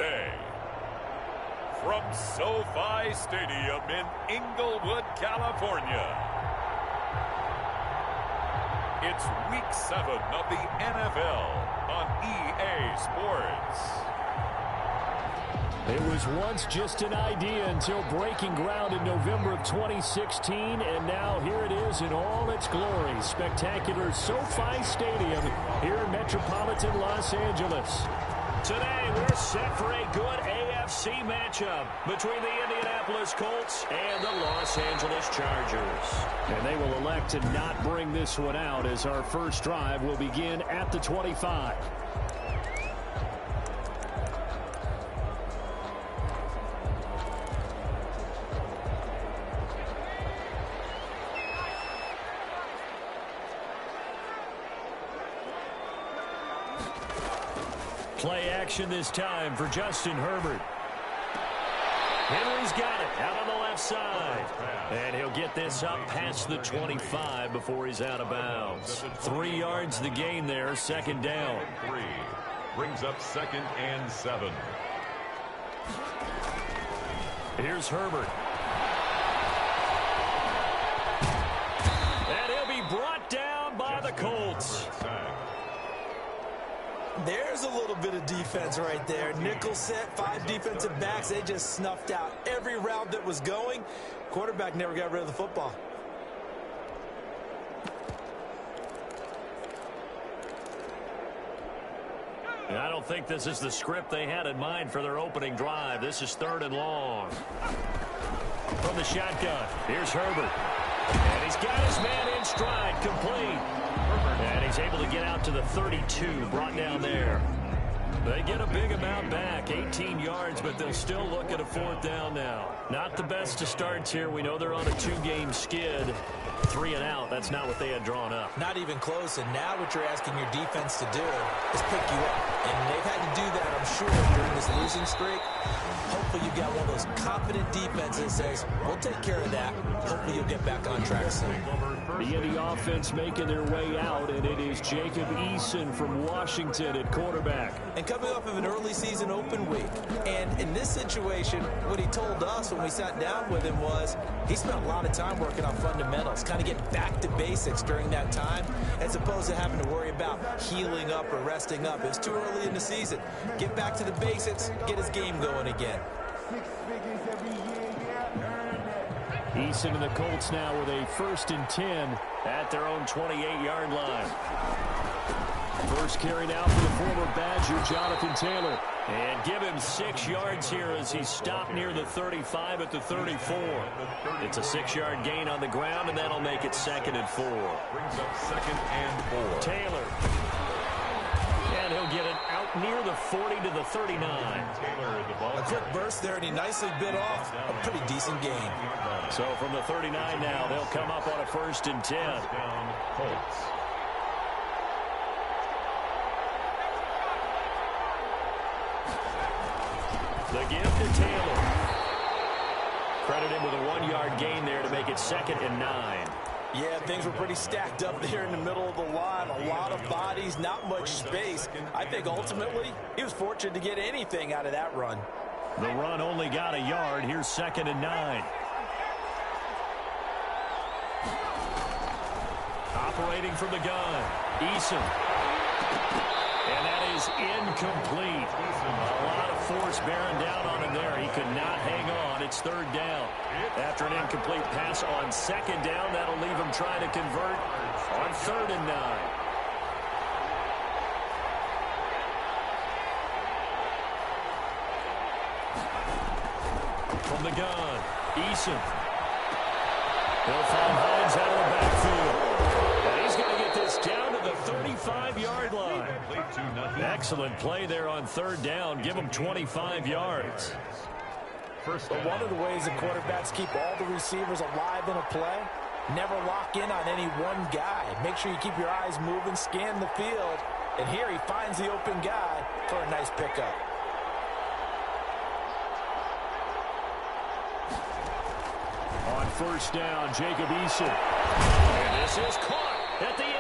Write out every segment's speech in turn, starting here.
Day. From SoFi Stadium in Inglewood, California, it's Week 7 of the NFL on EA Sports. It was once just an idea until breaking ground in November of 2016, and now here it is in all its glory. Spectacular SoFi Stadium here in metropolitan Los Angeles. Today, we're set for a good AFC matchup between the Indianapolis Colts and the Los Angeles Chargers. And they will elect to not bring this one out as our first drive will begin at the 25. Play action this time for Justin Herbert. Henry's got it out on the left side. And he'll get this up past the 25 before he's out of bounds. 3 yards the gain there, second down. 3 brings up 2nd and 7. Here's Herbert. And he'll be brought down by the Colts. There's a little bit of defense right there. Nickel set, 5 defensive backs. They just snuffed out every route that was going. Quarterback never got rid of the football. And I don't think this is the script they had in mind for their opening drive. This is 3rd and long. From the shotgun, here's Herbert. And he's got his man in stride, complete. And he's able to get out to the 32, brought down there. They get a big amount back, 18 yards, but they'll still look at a 4th down now. Not the best of starts here. We know they're on a 2-game skid. 3 and out, that's not what they had drawn up. Not even close, and now what you're asking your defense to do is pick you up. And they've had to do that, I'm sure, during this losing streak. Hopefully you've got one of those confident defenses that says, we'll take care of that. Hopefully you'll get back on track soon. The Indy offense making their way out, and it is Jacob Eason from Washington at quarterback. And coming off of an early season open week. And in this situation, what he told us when we sat down with him was he spent a lot of time working on fundamentals, kind of getting back to basics during that time, as opposed to having to worry about healing up or resting up. It's too early in the season. Get back to the basics, get his game going again. Eason and the Colts now with a 1st and 10 at their own 28-yard line. First carry now for the former Badger, Jonathan Taylor. And give him 6 yards here as he's stopped near the 35 at the 34. It's a 6-yard gain on the ground, and that'll make it 2nd and 4. Brings up 2nd and 4. Taylor. And he'll get it out near the 40 to the 39. A quick burst there, and he nicely bit off a pretty decent gain. So from the 39 now, they'll come up on a 1st and 10. Colts. The give to Taylor. Credit him with a 1-yard gain there to make it 2nd and 9. Yeah, things were pretty stacked up there in the middle of the line. A lot of bodies, not much space. I think ultimately he was fortunate to get anything out of that run. The run only got a yard. Here's 2nd and 9. Operating from the gun, Eason. And that is incomplete. A lot of force bearing down on him there. He could not hang on. It's 3rd down. After an incomplete pass on 2nd down, that'll leave him trying to convert on 3rd and 9. From the gun, Eason. He'll find Hines out of the backfield. And he's going to get this down to the 35-yard line. Excellent play there on 3rd down. Give him 25 yards. But one of the ways the quarterbacks keep all the receivers alive in a play, never lock in on any one guy. Make sure you keep your eyes moving, scan the field. And here he finds the open guy for a nice pickup. On 1st down, Jacob Eason. And this is caught at the 8.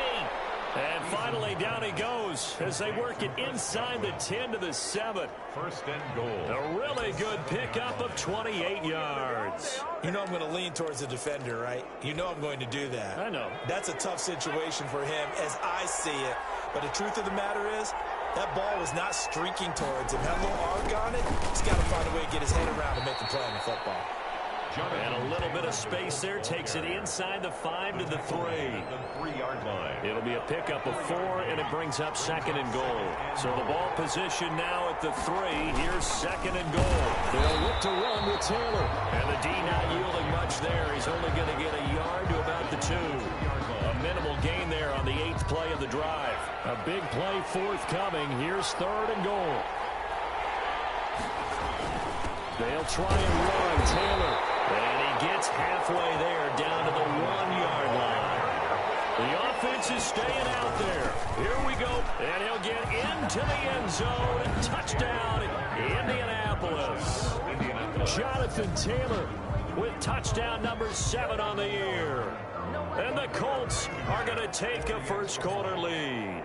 And finally, down he goes as they work it inside the 10 to the 7. First and goal. A really good pickup of 28 yards. You know I'm going to lean towards the defender, right? You know I'm going to do that. I know. That's a tough situation for him as I see it. But the truth of the matter is, that ball was not streaking towards him. Had a little arc on it. He's got to find a way to get his head around and make a play on the football. And a little bit of space there. Takes it inside the 5 to the 3. The 3-yard line. It'll be a pickup of 4, and it brings up second and goal. So the ball position now at the 3. Here's second and goal. They'll look to run with Taylor. And the D not yielding much there. He's only going to get a yard to about the 2. A minimal gain there on the 8th play of the drive. A big play forthcoming. Here's third and goal. They'll try and run Taylor. And he gets halfway there down to the 1-yard line. The offense is staying out there. Here we go. And he'll get into the end zone. Touchdown, Indianapolis. Jonathan Taylor with touchdown number 7 on the year. And the Colts are going to take a first quarter lead.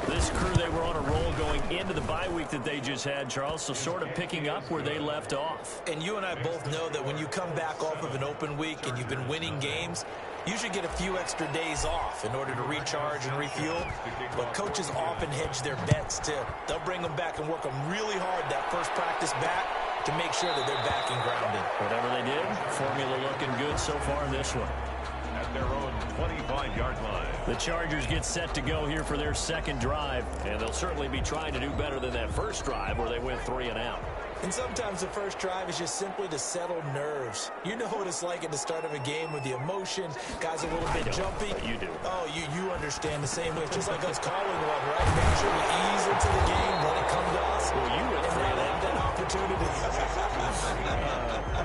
This crew, they were on a roll going into the bye week that they just had, Charles, so sort of picking up where they left off. And you and I both know that when you come back off of an open week and you've been winning games, you should get a few extra days off in order to recharge and refuel. But coaches often hedge their bets, too. They'll bring them back and work them really hard that first practice back to make sure that they're back and grounded. Whatever they did, formula looking good so far in this one. At their own 25-yard line. The Chargers get set to go here for their second drive, and they'll certainly be trying to do better than that first drive where they went 3 and out. And sometimes the first drive is just simply to settle nerves. You know what it's like at the start of a game with the emotion. Guys a little bit jumpy. You do. Oh, you understand the same way. It's just like us calling one, right? Make sure we ease into the game, let it come to us. Well, you went 3 and out. That opportunity.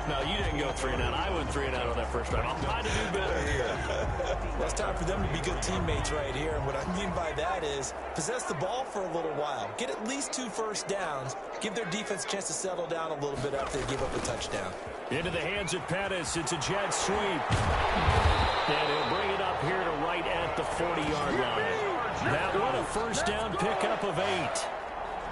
No, you didn't go 3 and out. I went 3 and out on that first drive. I'm trying to do better here. Well, it's time for them to be good teammates right here. And what I mean by that is possess the ball for a little while. Get at least 2 first downs. Give their defense a chance to settle down a little bit after they give up a touchdown. Into the hands of Pettis. It's a jet sweep. And he'll bring it up here to right at the 40-yard line. That one a first down pickup of 8.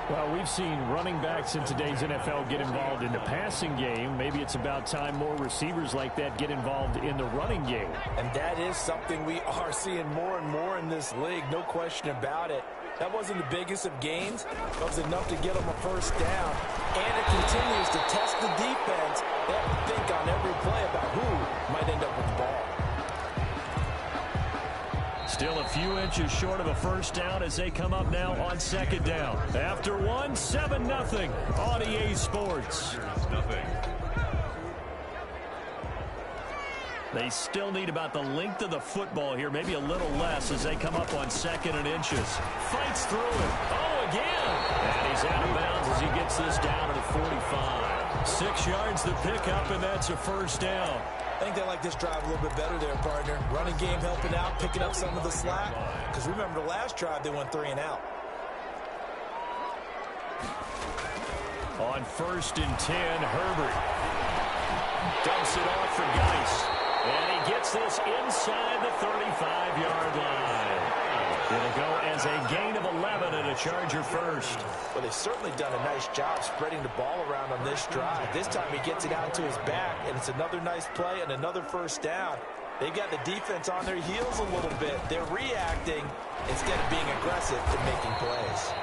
Well, we've seen running backs in today's NFL get involved in the passing game. Maybe it's about time more receivers like that get involved in the running game. And that is something we are seeing more and more in this league, no question about it. That wasn't the biggest of gains. It was enough to get them a first down. And it continues to test the defense. They have to think on every play about who might end up with the ball. Still a few inches short of a first down as they come up now on second down. After 1, 7-0 on EA Sports. Nothing. They still need about the length of the football here, maybe a little less as they come up on second and inches. Fights through it. Oh, again. And he's out of bounds as he gets this down to the 45. 6 yards to pick up, and that's a first down. I think they like this drive a little bit better there, partner. Running game helping out, picking up some of the slack. Because remember, the last drive, they went 3 and out. On 1st and 10, Herbert dumps it off for Geist. And he gets this inside the 35-yard line. It'll go as a gain of 11 and a Charger first. Well, they've certainly done a nice job spreading the ball around on this drive. This time he gets it out to his back, and it's another nice play and another first down. They've got the defense on their heels a little bit. They're reacting instead of being aggressive and making plays.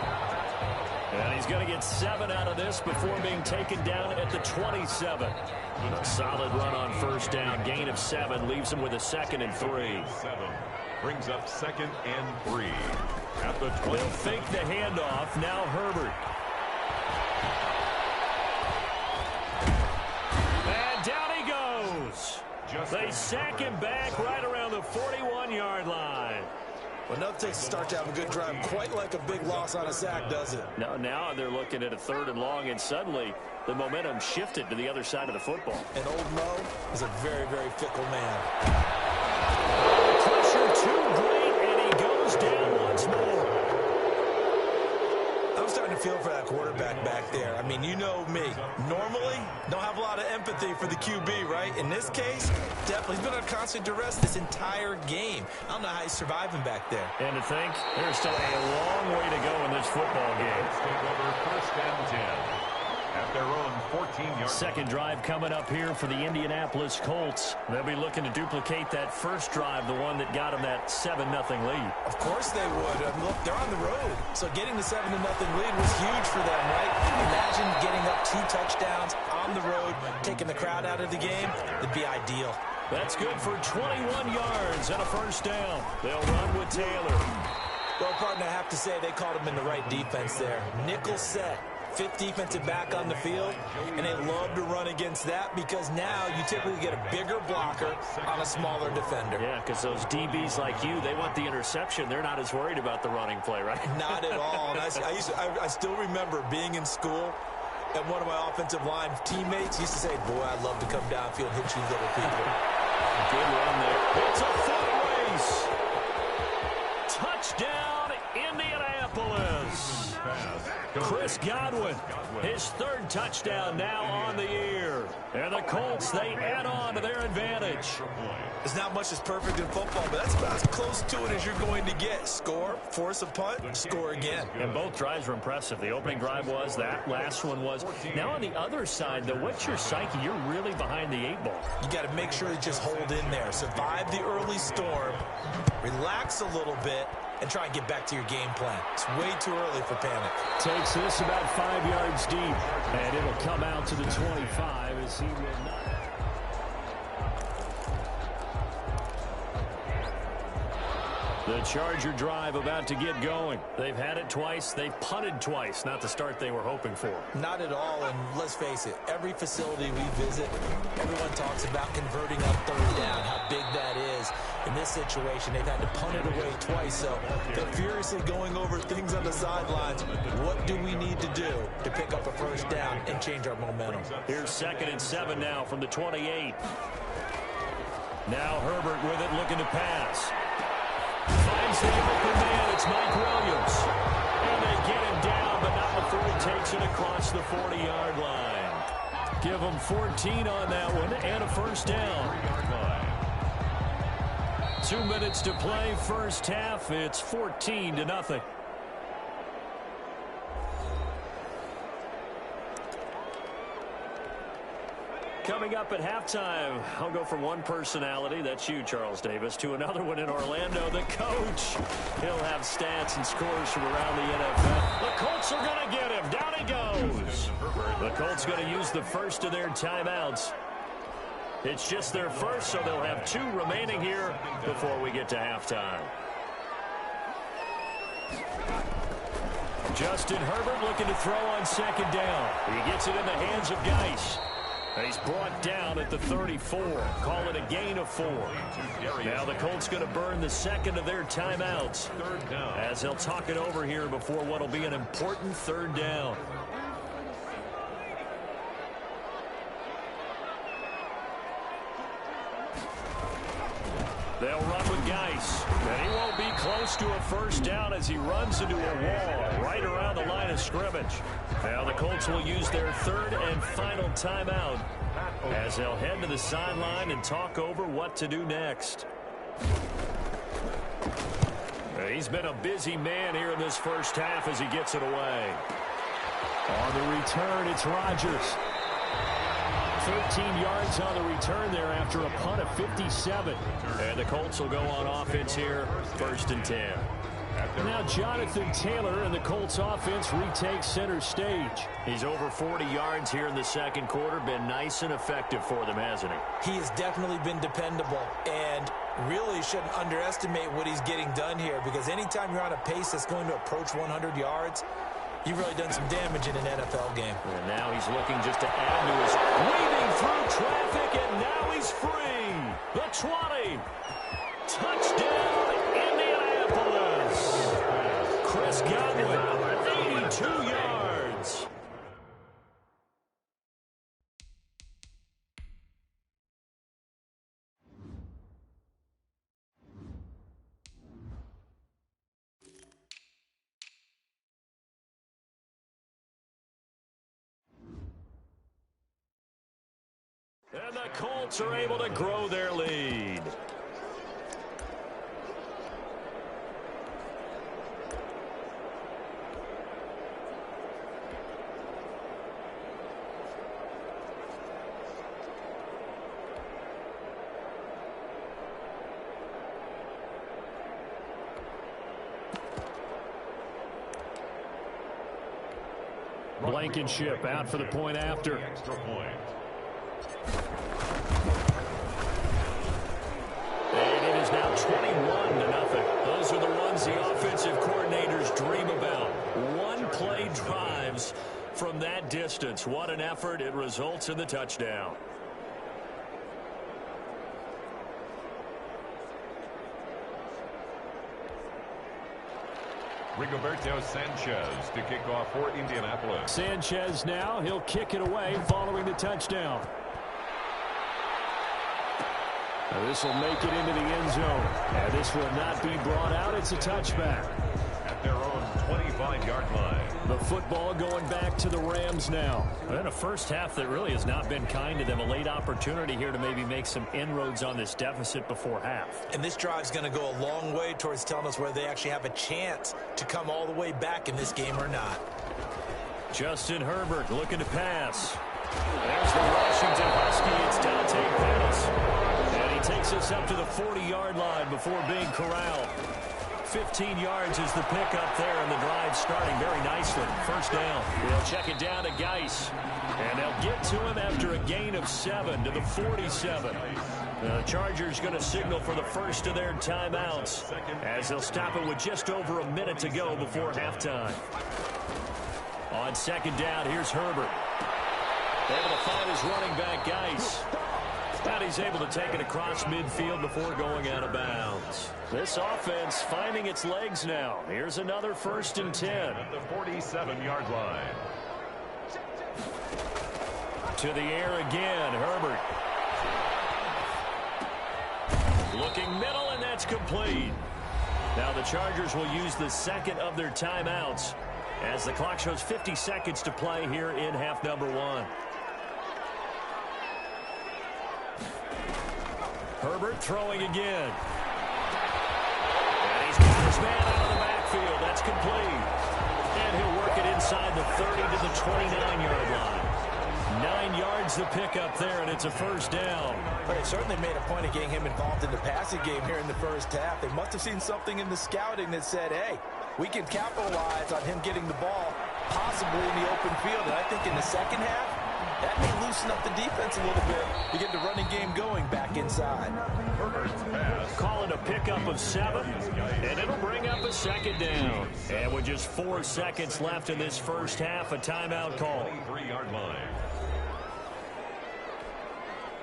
And he's going to get 7 out of this before being taken down at the 27. A solid run on first down. Gain of 7 leaves him with a 2nd and 3. 7 brings up 2nd and 3. At the 20. They'll fake the handoff. Now Herbert. And down he goes. They sack him back right around the 41-yard line. Well, nothing takes a start to have a good drive quite like a big loss on a sack, does it? Now they're looking at a 3rd and long, and suddenly the momentum shifted to the other side of the football. And old Mo is a very, very fickle man. Pressure too great, and he goes down once more. I'm I'm starting to feel for that quarterback back there. I mean, you know me. Normally, don't have a lot of empathy for the QB, right? In this case, definitely. He's been under constant duress this entire game. I don't know how he's surviving back there. And to think, there's still a long way to go in this football game. Take over 1st and 10. At their own 14-yard. Second drive coming up here for the Indianapolis Colts. They'll be looking to duplicate that first drive, the one that got them that 7-0 lead. Of course they would. Look, they're on the road. So getting the 7-0 lead was huge for them, right? Imagine getting up 2 touchdowns on the road, taking the crowd out of the game. It'd be ideal. That's good for 21 yards and a first down. They'll run with Taylor. Well, partner, I have to say they called him in the right defense there. Nickel set. 5th defensive back on the field, and they love to run against that because now you typically get a bigger blocker on a smaller defender. Yeah, because those DBs like you, they want the interception. They're not as worried about the running play, right? Not at all. And I still remember being in school, and one of my offensive line teammates used to say, boy, I'd love to come downfield and hit you little people. Good run there. It's a foot race. Touchdown, Indianapolis. Chris Godwin, his 3rd touchdown now on the year. And the Colts, they add on to their advantage. There's not much that's perfect in football, but that's about as close to it as you're going to get. Score, force a punt, score again. And both drives were impressive. The opening drive was, that last one was. Now on the other side, though, what's your psyche? You're really behind the 8 ball. You got to make sure you just hold in there. Survive the early storm, relax a little bit, and try and get back to your game plan. It's way too early for panic. Takes this about 5 yards deep, and it'll come out to the 25 as he will not. The Charger drive about to get going. They've had it twice. They've punted twice. Not the start they were hoping for. Not at all, and let's face it, every facility we visit, everyone talks about converting on 3rd down, how big that is. In this situation, they've had to punt it away twice, so they're furiously going over things on the sidelines. What do we need to do to pick up a 1st down and change our momentum? Here's 2nd and 7 now from the 28. Now Herbert with it, looking to pass. Finds the open man. It's Mike Williams. And they get him down, but not before he takes it across the 40-yard line. Give him 14 on that one and a first down. 2 minutes to play, first half. It's 14-0. Coming up at halftime, I'll go from one personality, that's you, Charles Davis, to another one in Orlando, the coach. He'll have stats and scores from around the NFL. The Colts are going to get him. Down he goes. The Colts going to use the first of their timeouts. It's just their first, so they'll have 2 remaining here before we get to halftime. Justin Herbert looking to throw on 2nd down. He gets it in the hands of Geis. He's brought down at the 34. Call it a gain of 4. Now the Colts going to burn the 2nd of their timeouts as they'll talk it over here before what will be an important 3rd down. They'll run with Geis, and he won't be close to a first down as he runs into a wall right around the line of scrimmage. Now the Colts will use their 3rd and final timeout as they'll head to the sideline and talk over what to do next. He's been a busy man here in this first half as he gets it away. On the return, it's Rodgers. 13 yards on the return there after a punt of 57. And the Colts will go on offense here, 1st and 10. Now Jonathan Taylor and the Colts offense retakes center stage. He's over 40 yards here in the 2nd quarter. Been nice and effective for them, hasn't he? He has definitely been dependable, and really shouldn't underestimate what he's getting done here, because anytime you're on a pace that's going to approach 100 yards, you've really done some damage in an NFL game. And now he's looking just to add to his weaving through traffic, and now he's free. The 20. Touchdown, Indianapolis. Chris Godwin, 82 yards. And the Colts are able to grow their lead. Blankenship out for the point after. Extra point. And it is now 21-0. Those are the ones the offensive coordinators dream about. One-play drives from that distance. What an effort. It results in the touchdown. Rigoberto Sanchez to kick off for Indianapolis. Sanchez now, he'll kick it away following the touchdown. Now this will make it into the end zone. And this will not be brought out. It's a touchback. At their own 25-yard line. The football going back to the Rams now. Well, in a first half that really has not been kind to them. A late opportunity here to maybe make some inroads on this deficit before half. And this drive's going to go a long way towards telling us whether they actually have a chance to come all the way back in this game or not. Justin Herbert looking to pass. There's the Washington Husky. It's Dante Pettis. And he takes us up to the 40-yard line before being corralled. 15 yards is the pickup there, and the drive starting very nicely. First down. They'll check it down to Geis. And they'll get to him after a gain of 7 to the 47. The Chargers going to signal for the first of their timeouts as they'll stop it with just over a minute to go before halftime. On second down, here's Herbert. Able to find his running back, Geis. And he's able to take it across midfield before going out of bounds. This offense finding its legs now. Here's another 1st and 10. At the 47-yard line. To the air again, Herbert. Looking middle, and that's complete. Now the Chargers will use the second of their timeouts as the clock shows 50 seconds to play here in half number 1. Herbert throwing again. And he's got his man out of the backfield. That's complete. And he'll work it inside the 30 to the 29-yard line. 9 yards the pickup there, and it's a first down. But they certainly made a point of getting him involved in the passing game here in the first half. They must have seen something in the scouting that said, hey, we can capitalize on him getting the ball possibly in the open field. And I think in the second half, that may loosen up the defense a little bit to get the running game going back inside. Call it a pickup of 7, and it'll bring up a second down. And with just 4 seconds left in this first half, a timeout call. 23-yard line.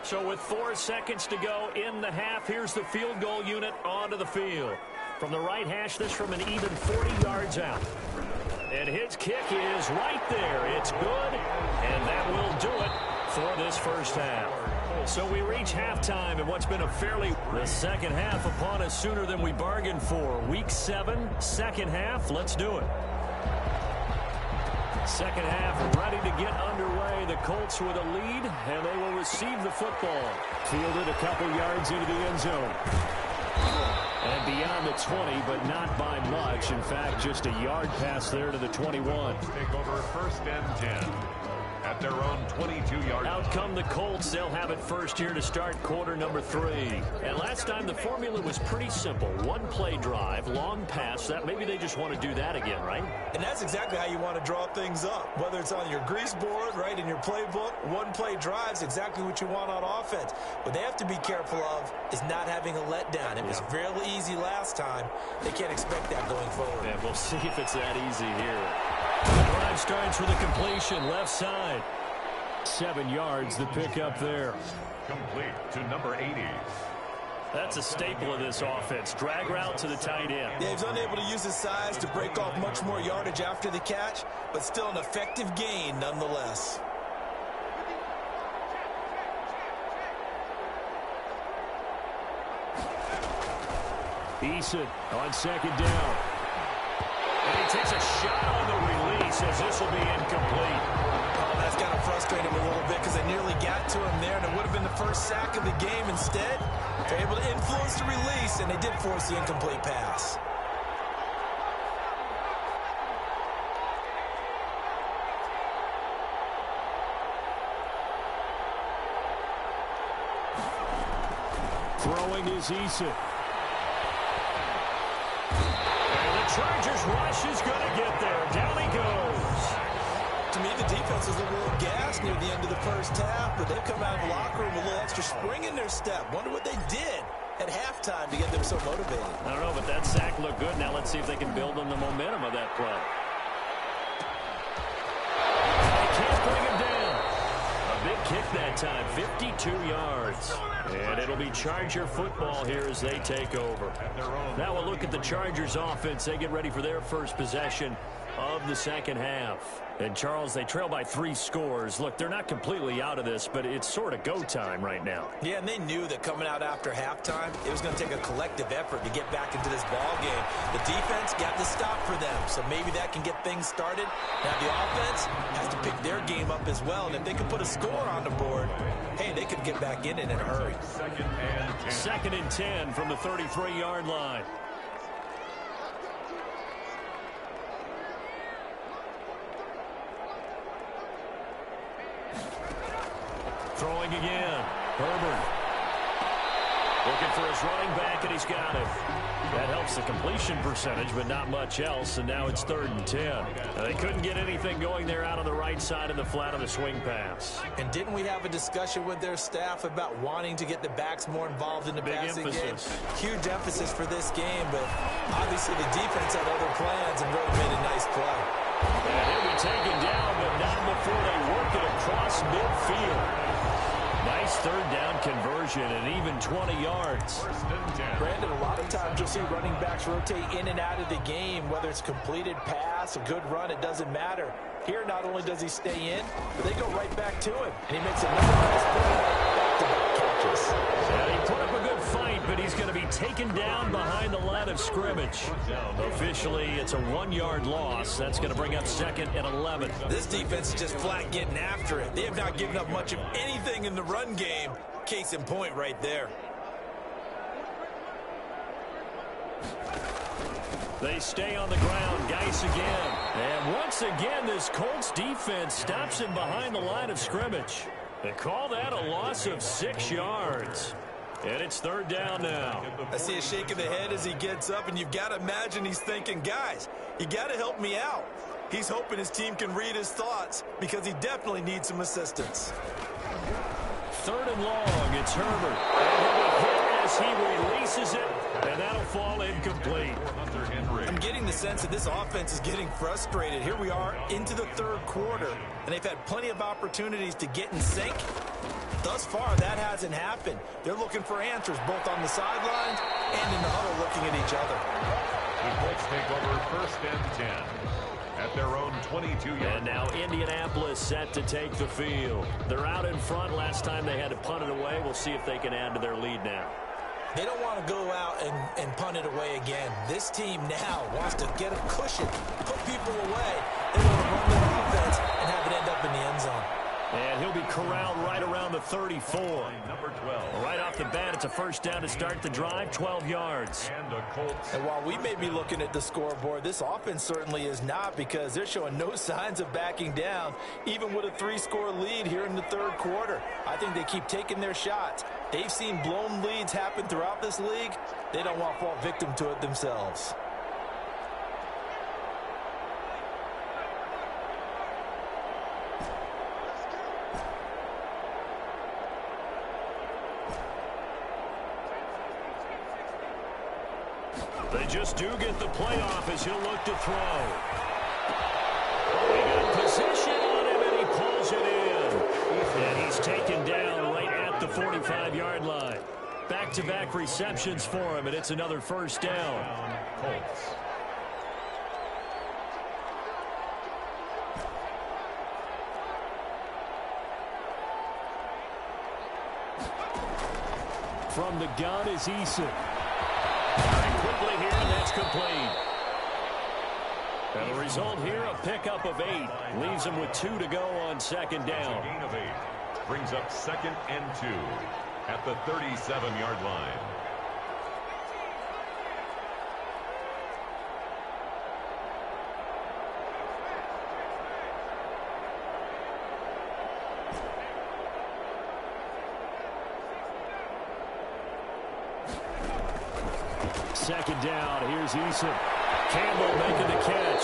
So with 4 seconds to go in the half, here's the field goal unit onto the field. From the right hash, this from an even 40 yards out. And his kick is right there. It's good, and that will do it for this first half. So we reach halftime in what's been a fairly the second half upon us sooner than we bargained for. Week 7, second half. Let's do it. Second half ready to get underway. The Colts with a lead, and they will receive the football. Fielded a couple yards into the end zone. And beyond the 20, but not by much. In fact, just a yard pass there to the 21. Take over 1st and 10. At their own 22-yard line. Out come the Colts. They'll have it first here to start quarter number 3. And last time the formula was pretty simple. One play drive, long pass. That maybe they just want to do that again, right? And that's exactly how you want to draw things up. Whether it's on your grease board, right, in your playbook, one play drive's exactly what you want on offense. What they have to be careful of is not having a letdown. It was really easy last time. They can't expect that going forward. And we'll see if it's that easy here. The drive starts with a completion, left side. 7 yards, the pickup there. Complete to number 80. That's a staple of this offense. Drag route to the tight end. Yeah, he's unable to use his size to break off much more yardage after the catch, but still an effective gain nonetheless. Eason on second down. And he takes a shot on the release as this will be incomplete. Oh, that's got to frustrate him a little bit because they nearly got to him there, and it would have been the first sack of the game. Instead, they're able to influence the release, and they did force the incomplete pass. Throwing is Eason. And the Chargers rush is going to get there. Down he goes. To me, the defense was a little gassed near the end of the first half, but they've come out of the locker room with a little extra spring in their step. Wonder what they did at halftime to get them so motivated. I don't know, but that sack looked good. Now let's see if they can build on the momentum of that play. They can't bring him down. A big kick that time, 52 yards. And it'll be Charger football here as they take over. Now we'll look at the Chargers offense. They get ready for their first possession of the second half. And, Charles, they trail by 3 scores. Look, they're not completely out of this, but it's sort of go time right now. Yeah, and they knew that coming out after halftime, it was going to take a collective effort to get back into this ball game. The defense got the stop for them, so maybe that can get things started. Now the offense has to pick their game up as well, and if they can put a score on the board, hey, they could get back in it in a hurry. Second and 10 from the 33-yard line. Throwing again. Herbert. Looking for his running back, and he's got it. That helps the completion percentage, but not much else, and now it's 3rd and 10. Now, they couldn't get anything going there out on the right side of the flat of the swing pass. And didn't we have a discussion with their staff about wanting to get the backs more involved in the passing game? Huge emphasis for this game, but obviously the defense had other plans and really made a nice play. And he'll be taken down, but not before they work it across midfield. Nice 3rd down conversion and even 20 yards. Brandon, a lot of times you'll see running backs rotate in and out of the game, whether it's completed pass, a good run, it doesn't matter. Here, not only does he stay in, but they go right back to him. And he makes another nice back-to-back catches. Yeah, he put up a good fight, but he's going to be taken down behind the line of scrimmage. Officially, it's a 1-yard loss. That's going to bring up 2nd and 11. This defense is just flat getting after it. They have not given up much of anything in the run game. Case in point right there. They stay on the ground. Geis again. And once again, this Colts defense stops him behind the line of scrimmage. They call that a loss of 6 yards. And it's 3rd down now. I see a shake of the head as he gets up, and you've got to imagine he's thinking, guys, you got to help me out. He's hoping his team can read his thoughts because he definitely needs some assistance. 3rd and long. It's Herbert. And he'll be hit as he releases it, and that'll fall incomplete. I'm getting the sense that this offense is getting frustrated. Here we are into the 3rd quarter, and they've had plenty of opportunities to get in sync. Thus far, that hasn't happened. They're looking for answers both on the sidelines and in the huddle looking at each other. The Colts take over 1st and 10 at their own 22-yard line. And now Indianapolis set to take the field. They're out in front. Last time they had to punt it away. We'll see if they can add to their lead now. They don't want to go out and punt it away again. This team now wants to get a cushion, put people away. They want to run their offense and have it end up in the end zone. And he'll be corralled right around the 34. Number 12. Right off the bat, it's a 1st down to start the drive, 12 yards. And while we may be looking at the scoreboard, this offense certainly is not, because they're showing no signs of backing down, even with a 3-score lead here in the 3rd quarter. I think they keep taking their shots. They've seen blown leads happen throughout this league. They don't want to fall victim to it themselves. They just do get the playoff as he'll look to throw. They got position on him, and he pulls it in. And he's taken down right at the 45-yard line. Back-to-back receptions for him, and it's another 1st down. Colts. From the gun is Eason. Quickly here, and that's complete. And the result here, a pickup of 8. Leaves him with 2 to go on 2nd down. Gain of 8. brings up 2nd and 2 at the 37-yard line. Second down. Here's Eason. Campbell making the catch.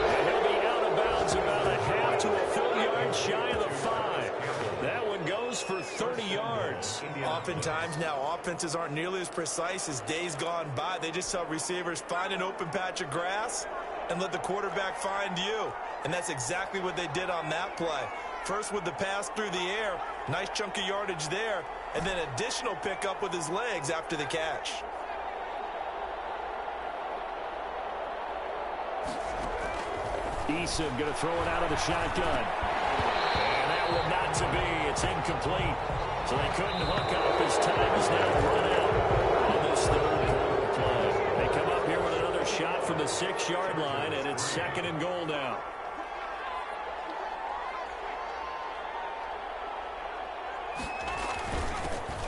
And he'll be out of bounds about a half to a full yard shy of the 5. That one goes for 30 yards. Oftentimes now, offenses aren't nearly as precise as days gone by. They just tell receivers, find an open patch of grass and let the quarterback find you. And that's exactly what they did on that play. First with the pass through the air, nice chunk of yardage there, and then additional pickup with his legs after the catch. Eason going to throw it out of the shotgun. And that one not to be. It's incomplete. So they couldn't hook up. His time is now run out on this third quarter play. They come up here with another shot from the 6-yard line, and it's 2nd and goal now.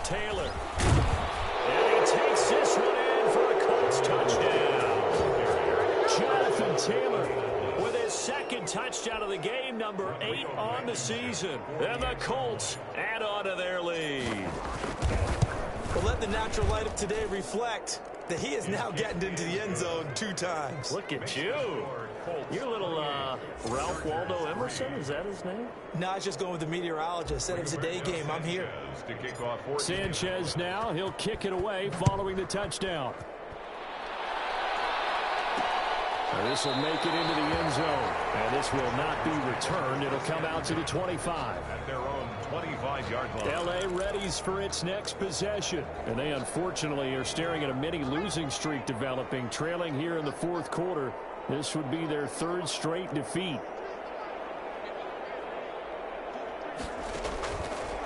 Taylor. And he takes this one in for a Colts touchdown. Jonathan Taylor with his 2nd touchdown of the game, number 8 on the season. And the Colts add on to their lead. Well, let the natural light of today reflect that he is now getting into the end zone 2 times. Look at you. You're a little Ralph Waldo Emerson, is that his name? No, I was just going with the meteorologist. Said it was a day game. I'm here. Sanchez now. He'll kick it away following the touchdown. This will make it into the end zone. And this will not be returned. It'll come out to the 25. At their own 25-yard line. L.A. readies for its next possession. And they unfortunately are staring at a mini losing streak developing, trailing here in the 4th quarter. This would be their 3rd straight defeat.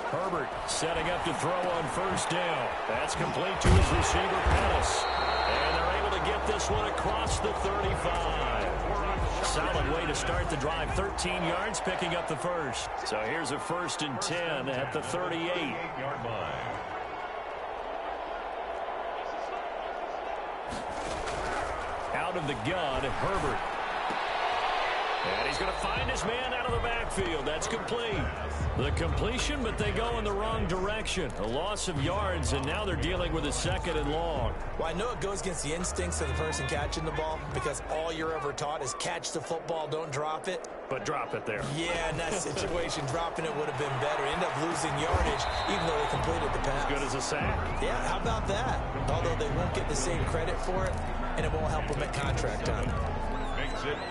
Herbert setting up to throw on 1st down. That's complete to his receiver, Pettis. And they're able to get this one across the 35. Solid way to start the drive. 13 yards, picking up the 1st. So here's a 1st and 10 at the 38-yard line. Out of the gun, Herbert. And he's going to find his man out of the backfield. That's complete. The completion, but they go in the wrong direction. A loss of yards, and now they're dealing with a 2nd and long. Well, I know it goes against the instincts of the person catching the ball because all you're ever taught is catch the football, don't drop it. But drop it there. Yeah, in that situation, dropping it would have been better. End up losing yardage, even though they completed the pass. As good as a sack. Yeah, how about that? Although they won't get the same credit for it, and it won't help them at contract time.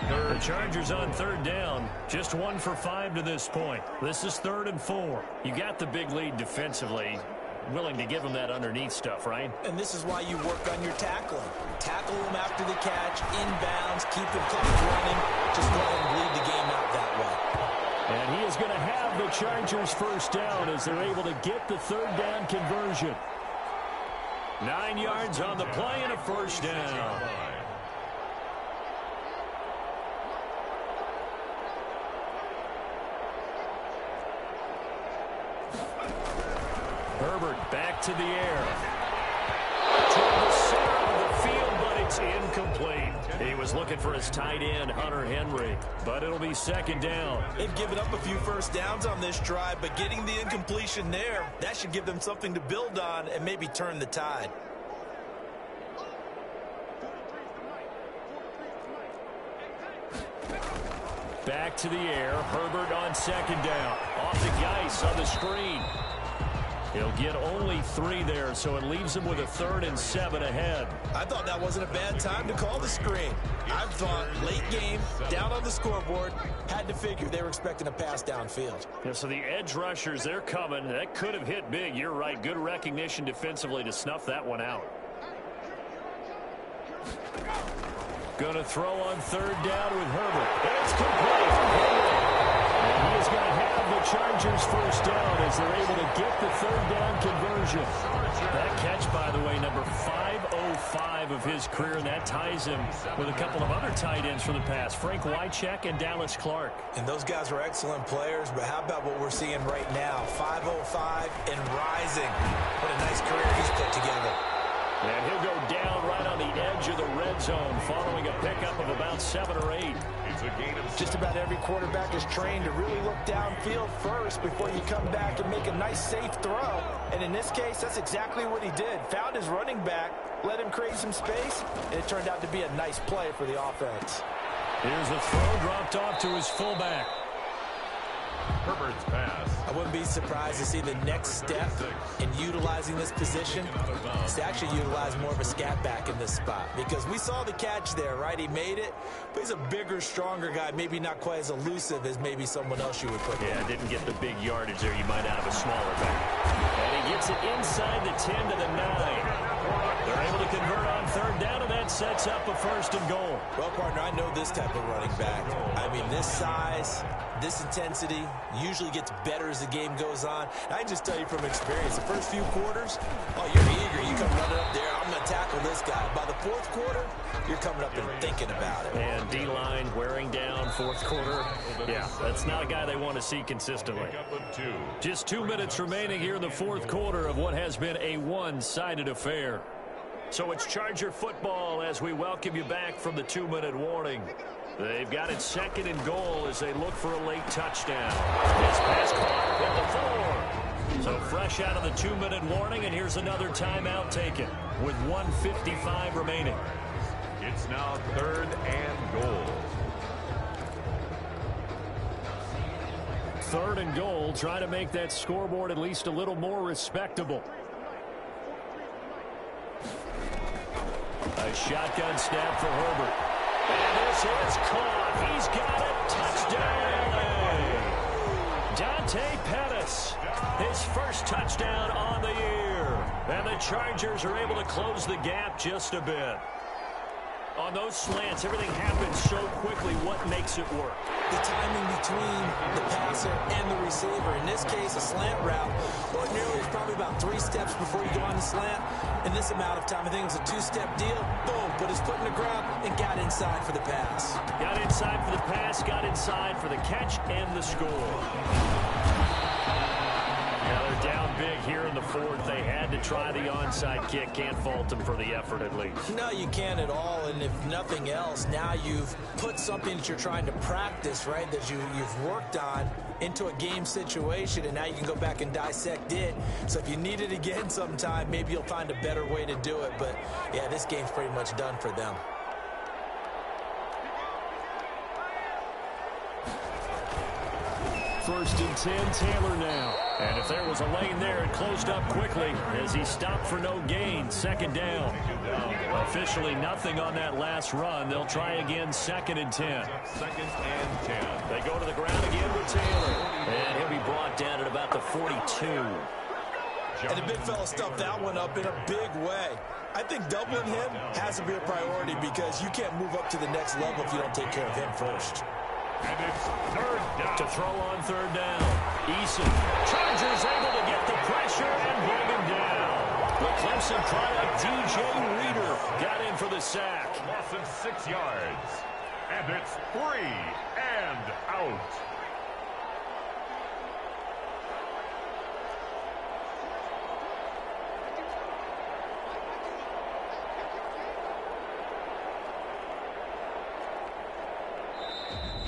The Chargers on 3rd down. Just 1 for 5 to this point. This is 3rd and 4. You got the big lead defensively. Willing to give them that underneath stuff, right? And this is why you work on your tackling. Tackle them after the catch, inbounds, keep the clock running. Just go ahead and bleed the game out that way. And he is going to have the Chargers 1st down as they're able to get the 3rd down conversion. 9 yards on the play and a 1st down. Herbert back to the air. To the center of the field, but it's incomplete. He was looking for his tight end, Hunter Henry, but it'll be 2nd down. They've given up a few 1st downs on this drive, but getting the incompletion there, that should give them something to build on and maybe turn the tide. Back to the air. Herbert on 2nd down. Off the Geis on the screen. He'll get only 3 there, so it leaves him with a 3rd and 7 ahead. I thought that wasn't a bad time to call the screen. I thought late game, down on the scoreboard, had to figure they were expecting a pass downfield. Yeah, so the edge rushers, they're coming. That could have hit big. You're right. Good recognition defensively to snuff that one out. Going to throw on 3rd down with Herbert. It's complete. And he is going to have the Chargers 1st down as they're able to get the 3rd down conversion. That catch, by the way, number 505 of his career, and that ties him with a couple of other tight ends for the past, Frank Wycheck and Dallas Clark. And those guys were excellent players, but how about what we're seeing right now? 505 and rising. What a nice career he's put together. And he'll go down right on the edge of the red zone following a pickup of about 7 or 8. Just about every quarterback is trained to really look downfield first before you come back and make a nice, safe throw. And in this case, that's exactly what he did. Found his running back, let him create some space, and it turned out to be a nice play for the offense. Here's the throw dropped off to his fullback. Herbert's pass. I wouldn't be surprised to see the next step in utilizing this position is to actually utilize more of a scat back in this spot, because we saw the catch there, right? He made it, but he's a bigger, stronger guy, maybe not quite as elusive as maybe someone else you would put there. Yeah, didn't get the big yardage there you might out of a smaller back. And he gets it inside the 10 to the 9. They're able to convert on third down, and that sets up a 1st and goal. Well, partner, I know this type of running back. I mean, this size, this intensity usually gets better as the game goes on. And I can just tell you from experience, the first few quarters, oh, you're eager. You come running up there, I'm going to tackle this guy. By the 4th quarter, you're coming up and thinking about it. And D-line wearing down 4th quarter. Yeah, that's not a guy they want to see consistently. Just 2 minutes remaining here in the 4th quarter of what has been a one-sided affair. So it's Charger football as we welcome you back from the 2-minute warning. They've got it 2nd and goal as they look for a late touchdown. This pass caught at the 4. So fresh out of the 2-minute warning, and here's another timeout taken with 1:55 remaining. It's now 3rd and goal. 3rd and goal, trying to make that scoreboard at least a little more respectable. A shotgun snap for Herbert. And this is caught. He's got it. Touchdown. Dante Pettis. His first touchdown on the year. And the Chargers are able to close the gap just a bit. On those slants, everything happens so quickly. What makes it work? The timing between the passer and the receiver. In this case, a slant route. Ordinarily, it's probably about 3 steps before you go on the slant. In this amount of time, I think it was a 2-step deal. Boom, put his foot in the ground and got inside for the pass. Got inside for the pass, got inside for the catch and the score. They're down big here in the 4th. They had to try the onside kick. Can't fault them for the effort at least. No, you can't at all. And if nothing else, now you've put something that you're trying to practice, right, that you've worked on into a game situation, and now you can go back and dissect it. So if you need it again sometime, maybe you'll find a better way to do it. But, yeah, this game's pretty much done for them. First and 10, Taylor now. And if there was a lane there, it closed up quickly as he stopped for no gain. 2nd down. Officially nothing on that last run. They'll try again, 2nd and 10. 2nd and 10. They go to the ground again with Taylor. And he'll be brought down at about the 42. And the big fella stuffed that one up in a big way. I think doubling him has to be a priority, because you can't move up to the next level if you don't take care of him first. And it's 3rd down. To throw on 3rd down. Eason. Chargers able to get the pressure and bring him down. The Clemson product, DJ Reader, got in for the sack. Loss of 6 yards. And it's 3 and out.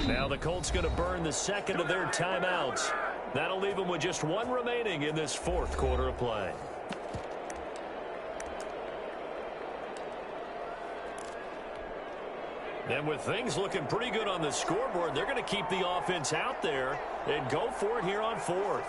Now the Colts going to burn the 2nd of their timeouts. That'll leave them with just 1 remaining in this 4th quarter of play. And with things looking pretty good on the scoreboard, they're going to keep the offense out there and go for it here on 4th.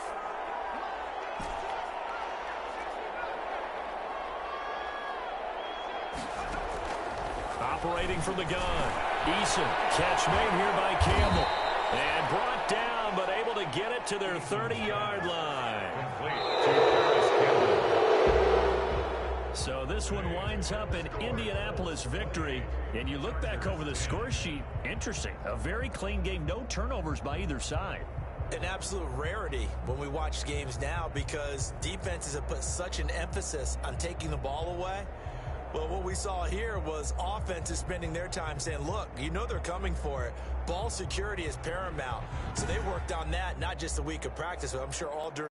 Operating from the gun. Eason, catch made here by Campbell. And brought down, but able to get it to their 30-yard line. So this one winds up an Indianapolis victory. And you look back over the score sheet, interesting. A very clean game, no turnovers by either side. an absolute rarity when we watch games now because defenses have put such an emphasis on taking the ball away. Well, what we saw here was offenses spending their time saying, look, you know they're coming for it. Ball security is paramount. So they worked on that, not just a week of practice, but I'm sure all during